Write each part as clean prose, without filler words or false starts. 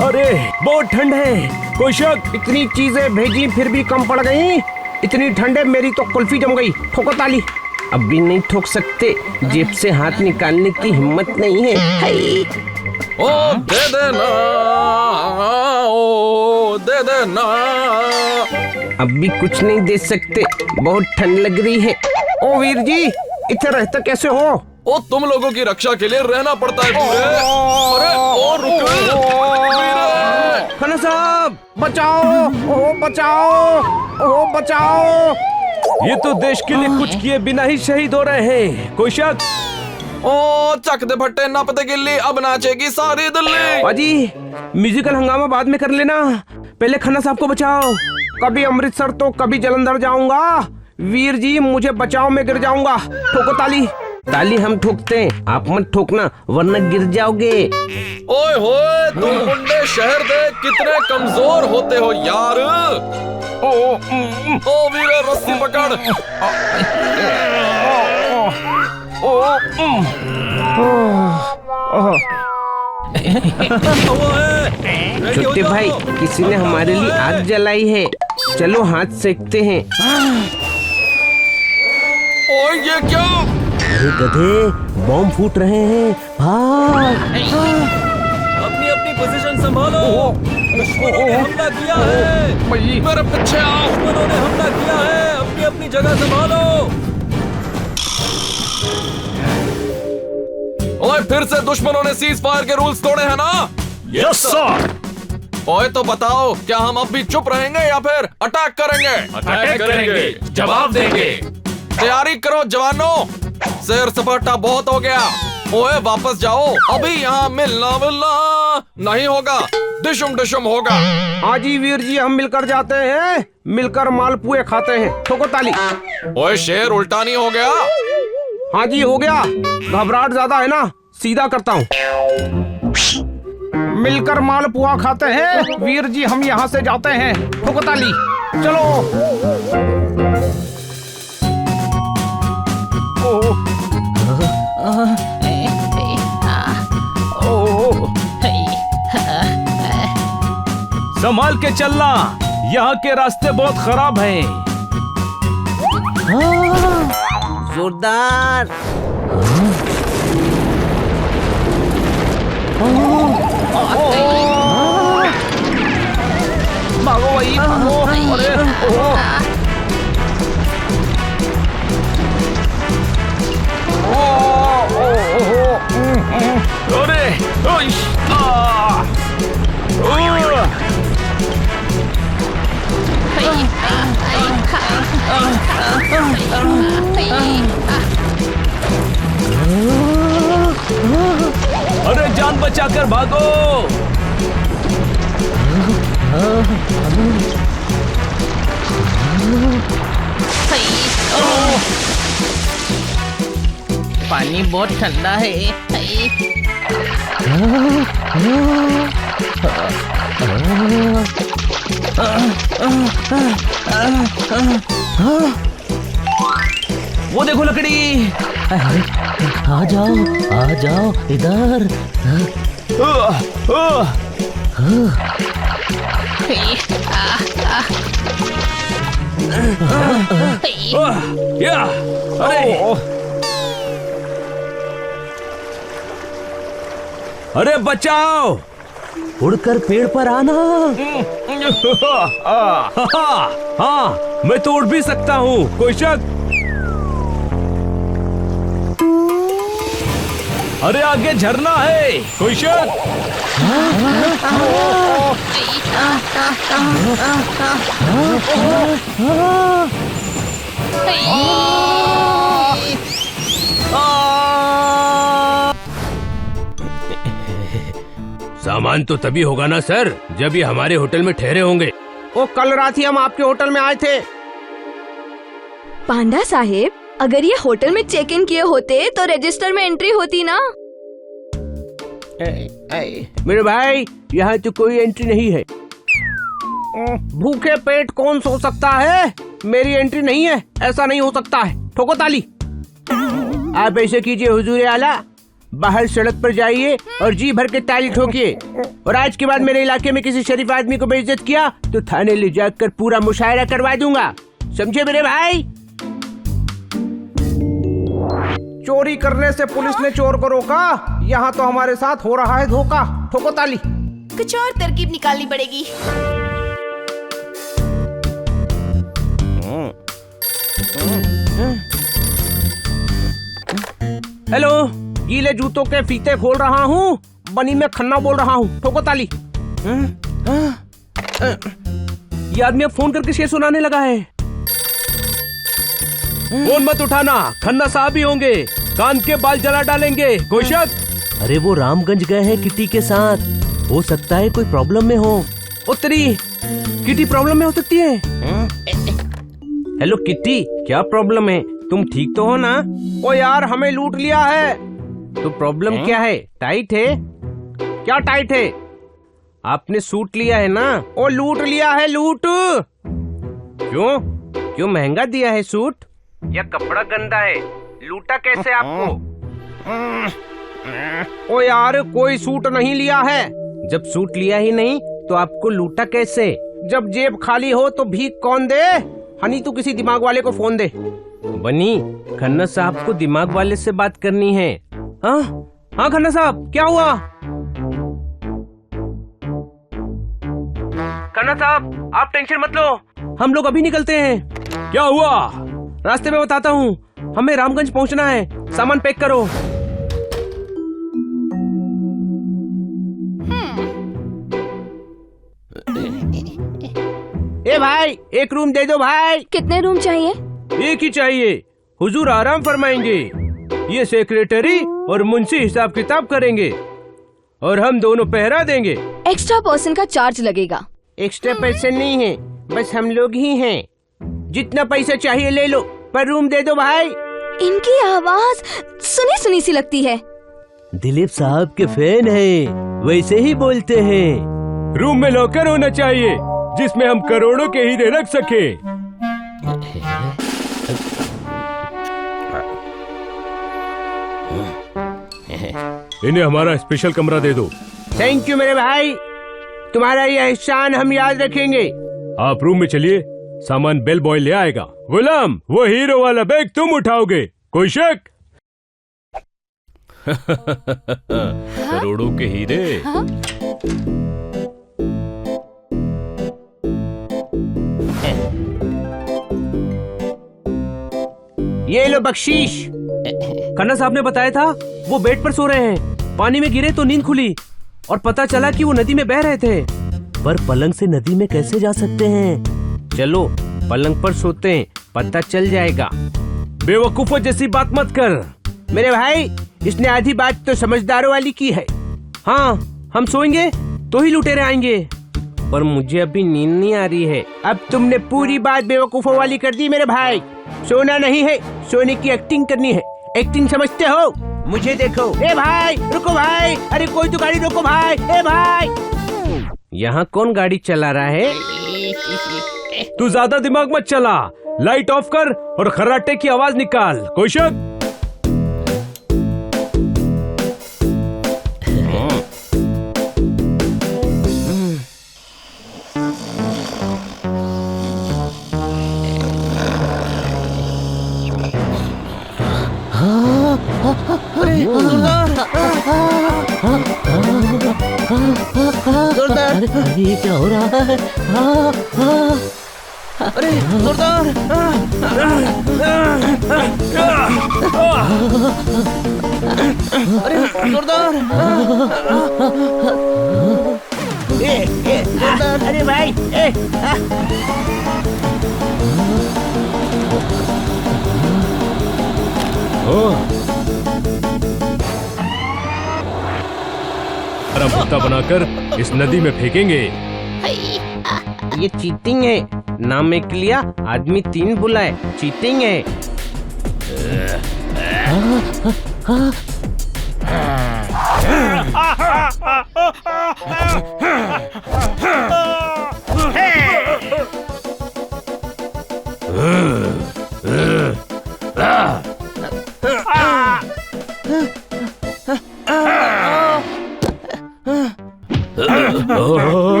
अरे बहुत ठंड है। कोई शक? इतनी चीजें भेजी फिर भी कम पड़ गई। इतनी ठंड है मेरी तो कुल्फी जम गई। ठोको ताली। अब भी नहीं ठोक सकते, जेब से हाथ निकालने की हिम्मत नहीं है। ओ दे देना, ओ दे देना। अब भी कुछ नहीं दे सकते, बहुत ठंड लग रही है। ओ वीर जी, इधर रहते कैसे हो? ओ तुम लोगों की रक्षा के लिए रहना पड़ता है वीरे। अरे ओ रुक वीरे। खाना साहब बचाओ, ओ बचाओ, ओ बचाओ। ये तो देश के लिए कुछ किए बिना ही शहीद हो रहे हैं। कोई शक? ओ चक दे भट्टे नप दे गिल्ली, अब नाचेगी सारी दिल्ली। बाजी, म्यूजिकल हंगामा बाद में कर लेना, पहले खन्ना साहब को बचाओ। कभी अमृतसर तो कभी जलंधर जाऊंगा। वीर जी मुझे बचाओ, मैं गिर जाऊंगा। ठोको ताली। ताली हम ठोकते हैं, आप मत ठोकना वरना गिर जाओगे। ओए होए, तुम मुंडे शहर दे कितने कमजोर होते हो यार। ओ वीरे रस्सी पकड़। छोटे भाई, किसी ने हमारे लिए आग जलाई है, चलो हाथ सेकते हैं। ओए ये क्या? अरे गधे, बॉम्ब फूट रहे हैं, भाग। अपनी अपनी पोजीशन संभालो। दुश्मनों ने हमला किया है। मेरे पीछे आओ। दुश्मनों ने हमला किया है, अपनी अपनी जगह संभालो। ओए फिर से दुश्मनों ने सीज फायर के रूल्स तोड़े हैं ना? Yes sir. ओए तो बताओ, क्या हम अब भी चुप रहेंगे या फिर अटैक करेंगे? अटैक करेंगे, जवाब देंगे। तैयारी करो जवानों, सैर सपाटा बहुत हो गया। ओए वापस जाओ, अभी यहाँ मिलना नहीं होगा, डिशुम डिशुम होगा। हाँ जी वीर जी, हम मिलकर जाते हैं, मिलकर मालपुए खाते हैं। ठोको ताली। ओए शेर उल्टा नहीं हो गया? हाँ जी हो गया, घबराहट ज्यादा है ना, सीधा करता हूँ। मिलकर मालपुआ खाते हैं वीर जी, हम यहाँ से जाते हैं। ठोको ताली। चलो। संभाल के चलना, यहाँ के रास्ते बहुत खराब हैं। जोरदार। भागो भाई भागो। अरे अरे जान बचाकर भागो। पानी बहुत ठंडा है। वो देखो लकड़ी। आ जाओ इधर। या अरे बचाओ, उड़कर पेड़ पर आना। हाँ मैं तो उड़ भी सकता हूँ। कोई शक? अरे आगे झरना है। कोई शक? सामान तो तभी होगा ना सर, जब ये हमारे होटल में ठहरे होंगे। वो कल रात ही हम आपके होटल में आए थे। पांडा साहेब, अगर ये होटल में चेक इन किए होते तो रजिस्टर में एंट्री होती ना। मेरे भाई, यहाँ तो कोई एंट्री नहीं है। भूखे पेट कौन सो सकता है? मेरी एंट्री नहीं है, ऐसा नहीं हो सकता है। ठोको ताली। आप ऐसे कीजिए हुजूर आला, बाहर सड़क पर जाइए और जी भर के ताली ठोकिए। और आज के बाद मेरे इलाके में किसी शरीफ आदमी को बेइज्जत किया तो थाने ले जाकर पूरा मुशायरा करवा दूंगा, समझे मेरे भाई? चोरी करने से पुलिस ने चोर को रोका, यहाँ तो हमारे साथ हो रहा है धोखा। ठोको ताली। कुछ और तरकीब निकालनी पड़ेगी। हेलो, गीले जूतों के फीते खोल रहा हूँ, बनी में खन्ना बोल रहा हूँ। ठोको ताली। ये आदमी अब फोन करके शेर सुनाने लगा है। फोन मत उठाना, खन्ना साहब ही होंगे, कान के बाल जला डालेंगे। कोई शक? अरे वो रामगंज गए हैं किटी के साथ, हो सकता है कोई प्रॉब्लम में हो। उत्तरी किटी प्रॉब्लम में हो सकती है। हेलो किटी, क्या प्रॉब्लम है? तुम ठीक तो हो ना? ओ यार, हमें लूट लिया है। तो प्रॉब्लम क्या है? टाइट है? क्या टाइट है? आपने सूट लिया है ना? ओ लूट लिया है, लूट। क्यों क्यों महंगा दिया है सूट? या कपड़ा गंदा है? लूटा कैसे आपको? ओ यार, कोई सूट नहीं लिया है। जब सूट लिया ही नहीं तो आपको लूटा कैसे? जब जेब खाली हो तो भीख कौन दे? हनी, तू किसी दिमाग वाले को फोन दे। बनी, खन्ना साहब को दिमाग वाले से बात करनी है। हाँ हाँ खन्ना साहब, क्या हुआ? खन्ना साहब, आप टेंशन मत लो, हम लोग अभी निकलते हैं। क्या हुआ? रास्ते में बताता हूँ, हमें रामगंज पहुँचना है। सामान पैक करो। ए भाई, एक रूम दे दो भाई। कितने रूम चाहिए? एक ही चाहिए, हुजूर आराम फरमाएंगे। ये सेक्रेटरी और मुंशी हिसाब किताब करेंगे और हम दोनों पहरा देंगे। एक्स्ट्रा पर्सन का चार्ज लगेगा। एक्स्ट्रा पैसे नहीं है, बस हम लोग ही हैं। जितना पैसा चाहिए ले लो, पर रूम दे दो भाई। इनकी आवाज सुनी सुनी सी लगती है। दिलीप साहब के फैन हैं, वैसे ही बोलते हैं। रूम में लॉकर होना चाहिए जिसमें हम करोड़ों के हीरे रख सके। इन्हें हमारा स्पेशल कमरा दे दो। थैंक यू मेरे भाई, तुम्हारा यह एहसान हम याद रखेंगे। आप रूम में चलिए, सामान बेल बॉय ले आएगा। गुलाम, वो हीरो वाला बैग तुम उठाओगे, कोई शक? करोड़ों के हीरे। ये लो बख्शीश। खन्ना साहब ने बताया था वो बेड पर सो रहे हैं, पानी में गिरे तो नींद खुली और पता चला कि वो नदी में बह रहे थे। पर पलंग से नदी में कैसे जा सकते हैं? चलो पलंग पर सोते हैं, पता चल जाएगा। बेवकूफों जैसी बात मत कर मेरे भाई, इसने आधी बात तो समझदारों वाली की है। हाँ, हम सोएंगे तो ही लुटेरे आएंगे, पर मुझे अभी नींद नहीं आ रही है। अब तुमने पूरी बात बेवकूफों वाली कर दी मेरे भाई। सोना नहीं है, सोने की एक्टिंग करनी है। एक्टिंग समझते हो? मुझे देखो। ए भाई रुको भाई, अरे कोई तो गाड़ी रोको भाई। ए भाई, यहाँ कौन गाड़ी चला रहा है? तू ज्यादा दिमाग मत चला, लाइट ऑफ कर और खर्राटे की आवाज निकाल। कोई शक? अरे ये क्या हो रहा है? अरे जोरदार! अरे जोरदार! जोरदार! अरे भाई! मुद्दा बनाकर इस नदी में फेंकेंगे। ये चीटिंग है, नाम एक लिया, आदमी 3 बुलाए। चीटिंग है।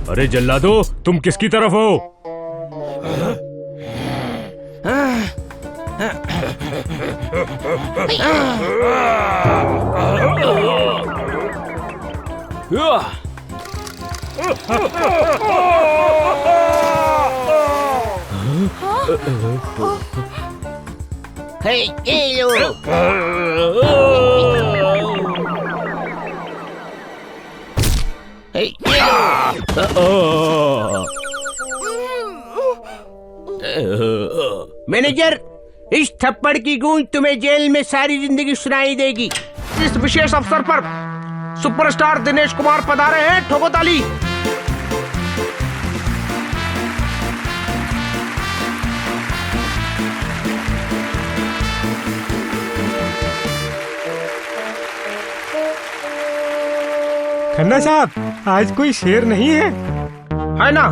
अरे जल्लादो, तुम किसकी तरफ हो? मैनेजर, इस थप्पड़ की गूंज तुम्हें जेल में सारी जिंदगी सुनाई देगी। इस विशेष अवसर पर सुपरस्टार दिनेश कुमार पधारे हैं, ठोको ताली। खन्ना साहब, आज कोई शेर नहीं है? है ना,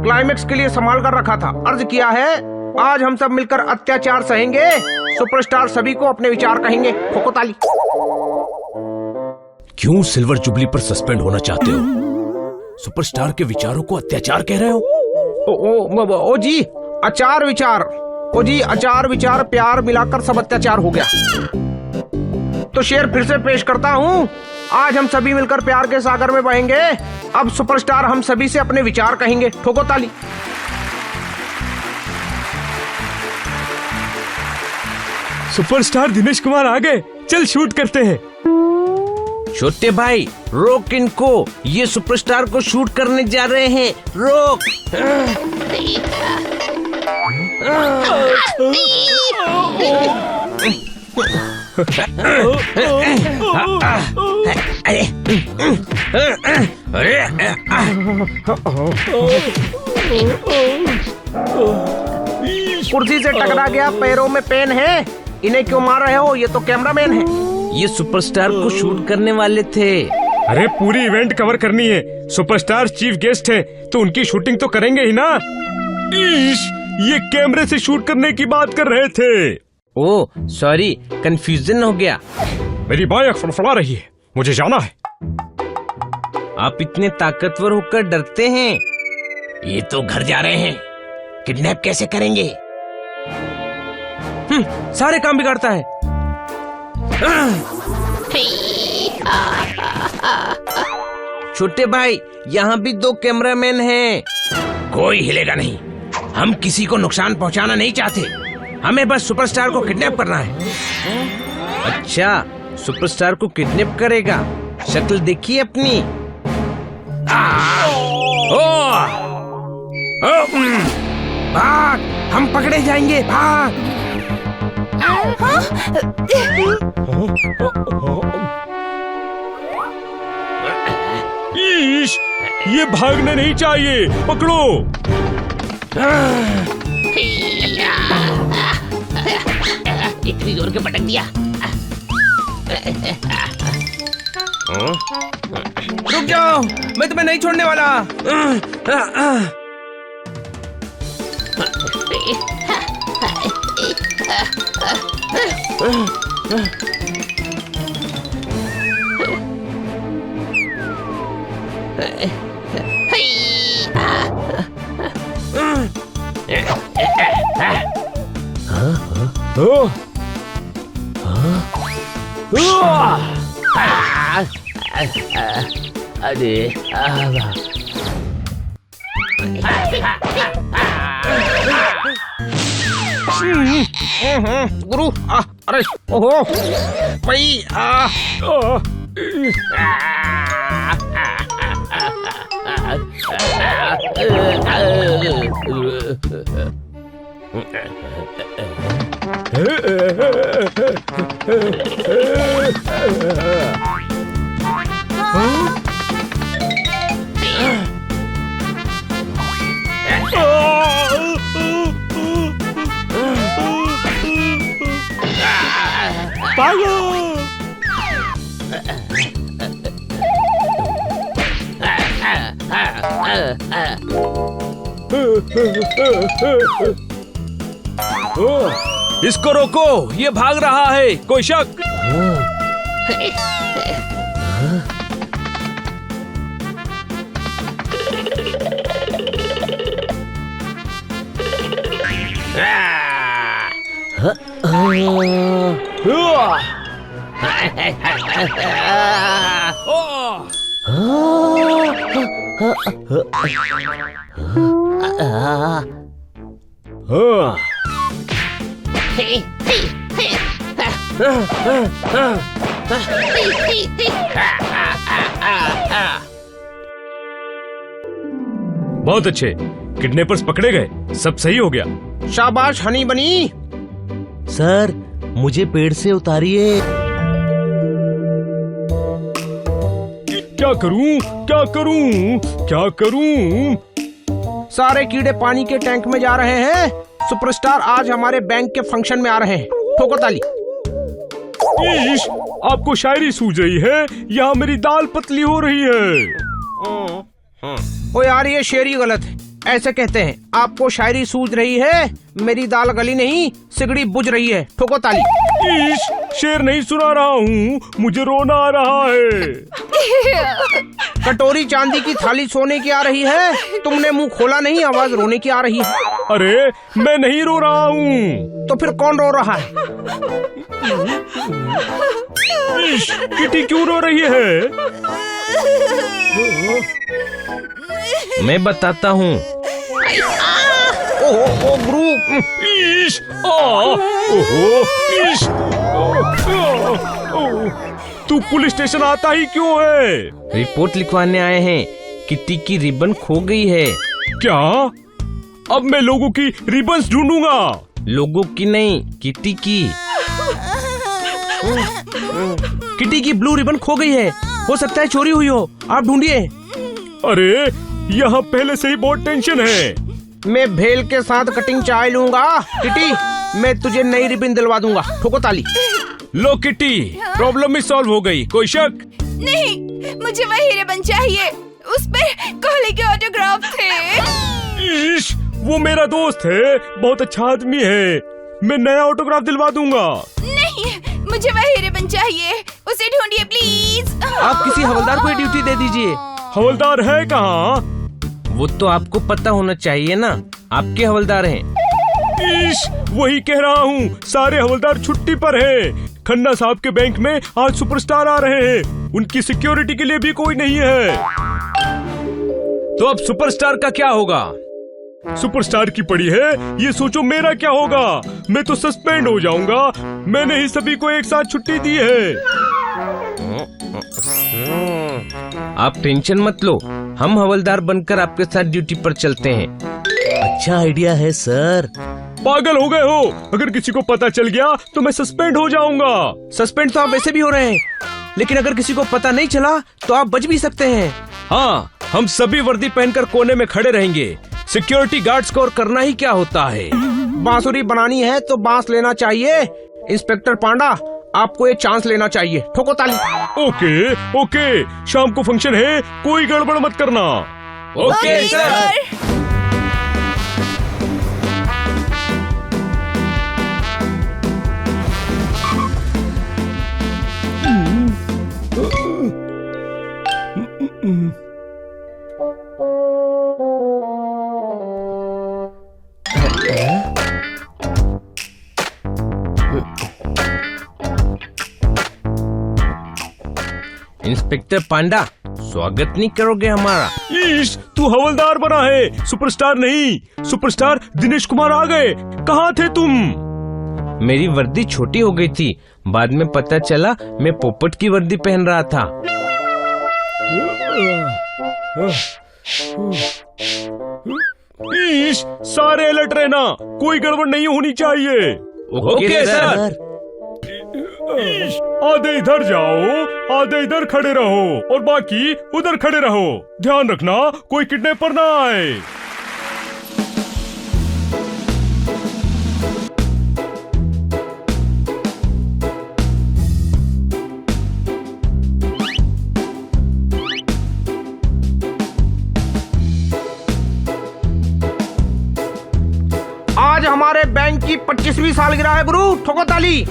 क्लाइमेक्स के लिए संभाल कर रखा था। अर्ज किया है, आज हम सब मिलकर अत्याचार सहेंगे। सुपरस्टार सभी को अपने विचार कहेंगे। ठोको ताली। क्यों सिल्वर जुबली पर सस्पेंड होना चाहते हो? सुपरस्टार के विचारों को अत्याचार कह रहे हो? ओ जी, अचार विचार। ओ जी, अचार विचार प्यार मिलाकर सब अत्याचार हो गया। तो शेर फिर से पेश करता हूँ। आज हम सभी मिलकर प्यार के सागर में बहेंगे। अब सुपरस्टार हम सभी से अपने विचार कहेंगे। ठोको ताली। सुपरस्टार दिनेश कुमार आ गए, चल शूट करते हैं। छोटे भाई, रोक इनको, ये सुपरस्टार को शूट करने जा रहे हैं। रोक। कुर्सी से टकरा गया, पैरों में पेन है। इन्हें क्यों मार रहे हो? ये तो कैमरामैन है। ये सुपरस्टार को शूट करने वाले थे। अरे पूरी इवेंट कवर करनी है। सुपरस्टार चीफ गेस्ट है तो उनकी शूटिंग तो करेंगे ही ना। ईश, ये कैमरे से शूट करने की बात कर रहे थे। ओह सॉरी, कंफ्यूजन हो गया। मेरी बाएं आंख फड़फड़ा रही है, मुझे जाना है। आप इतने ताकतवर होकर डरते हैं। ये तो घर जा रहे हैं, किडनैप कैसे करेंगे? सारे काम बिगाड़ता है। छोटे भाई, यहाँ भी 2 कैमरामैन हैं। कोई हिलेगा नहीं। हम किसी को नुकसान पहुंचाना नहीं चाहते। हमें बस सुपरस्टार को किडनैप करना है। अच्छा, सुपरस्टार को किडनैप करेगा? शक्ल देखिए अपनी। भाग, हम पकड़े जाएंगे, भाग। ईश, ये भागने नहीं चाहिए, पकड़ो। इतनी जोर के पटक दिया। रुक जाओ, मैं तुम्हें नहीं छोड़ने वाला। अरे गुरु, अरे ओहो भाई, इसको रोको, ये भाग रहा है, कोई शक? बहुत अच्छे, किडनैपर्स पकड़े गए, सब सही हो गया। शाबाश हनी बनी। सर मुझे पेड़ से उतारिए। क्या करूं, क्या करूं, क्या करूं? सारे कीड़े पानी के टैंक में जा रहे हैं। सुपरस्टार आज हमारे बैंक के फंक्शन में आ रहे हैं। ठोको ताली। ईश, आपको शायरी सूझ रही है, यहाँ मेरी दाल पतली हो रही है। ओ यार ये शेरी गलत है। ऐसे कहते हैं आपको शायरी सूझ रही है, मेरी दाल गली नहीं सिगड़ी बुझ रही है। ठोको ताली। ईश, शेर नहीं सुना रहा हूँ, मुझे रोना आ रहा है। कटोरी चांदी की थाली सोने की आ रही है, तुमने मुंह खोला नहीं, आवाज रोने की आ रही है। अरे मैं नहीं रो रहा हूँ। तो फिर कौन रो रहा है? ईश, किटी क्यों रो रही है? मैं बताता हूँ। ओ गुरु। ईश, ओहो, ईश, तू पुलिस स्टेशन आता ही क्यों है? रिपोर्ट लिखवाने आए हैं, किटी की रिबन खो गई है। क्या? अब मैं लोगों की रिबन्स ढूंढूंगा। लोगों की नहीं, किटी की। किटी की ब्लू रिबन खो गई है, हो सकता है चोरी हुई हो, आप ढूंढिए। अरे यहाँ पहले से ही बहुत टेंशन है। मैं भेल के साथ कटिंग चाय लूंगा। किटी मैं तुझे नई रिबन दिलवा दूंगा। ठोको ताली। लो किटी, प्रॉब्लम ही सॉल्व हो गई, कोई शक? नहीं, मुझे वही रिबन चाहिए, उस पर कोहली के ऑटोग्राफ थे। ईश, वो मेरा दोस्त है, बहुत अच्छा आदमी है, मैं नया ऑटोग्राफ दिलवा दूंगा। नहीं, मुझे वही रिबन चाहिए, उसे ढूंढिए प्लीज। आप किसी हवलदार को ड्यूटी दे दीजिए। हवलदार है कहाँ? वो तो आपको पता होना चाहिए ना, आपके हवलदार हैं। ईश, वही कह रहा हूँ, सारे हवलदार छुट्टी पर हैं। खन्ना साहब के बैंक में आज सुपरस्टार आ रहे हैं, उनकी सिक्योरिटी के लिए भी कोई नहीं है। तो अब सुपरस्टार का क्या होगा? सुपरस्टार की पड़ी है, ये सोचो मेरा क्या होगा। मैं तो सस्पेंड हो जाऊंगा, मैंने ही सभी को एक साथ छुट्टी दी है। आप टेंशन मत लो, हम हवलदार बनकर आपके साथ ड्यूटी पर चलते हैं। अच्छा आइडिया है सर। पागल हो गए हो? अगर किसी को पता चल गया तो मैं सस्पेंड हो जाऊंगा। सस्पेंड तो आप वैसे भी हो रहे हैं, लेकिन अगर किसी को पता नहीं चला तो आप बच भी सकते हैं। हाँ, हम सभी वर्दी पहनकर कोने में खड़े रहेंगे। सिक्योरिटी गार्ड्स को और करना ही क्या होता है। बांसुरी बनानी है तो बांस लेना चाहिए। इंस्पेक्टर पांडा, आपको ये चांस लेना चाहिए। ठोको ताली। ओके ओके, शाम को फंक्शन है, कोई गड़बड़ मत करना। Okay sir. इंस्पेक्टर पांडा, स्वागत नहीं करोगे हमारा? ईश, तू हवलदार बना है, सुपरस्टार नहीं। सुपरस्टार दिनेश कुमार आ गए, कहाँ थे तुम? मेरी वर्दी छोटी हो गई थी, बाद में पता चला मैं पोपट की वर्दी पहन रहा था। ईश, सारे अलर्ट रहना, कोई गड़बड़ नहीं होनी चाहिए। Okay sir. आधे इधर जाओ, आधे इधर खड़े रहो और बाकी उधर खड़े रहो। ध्यान रखना कोई किडनैपर ना आए। आज हमारे बैंक की 25वीं सालगिरह है गुरु, ठोको ताली।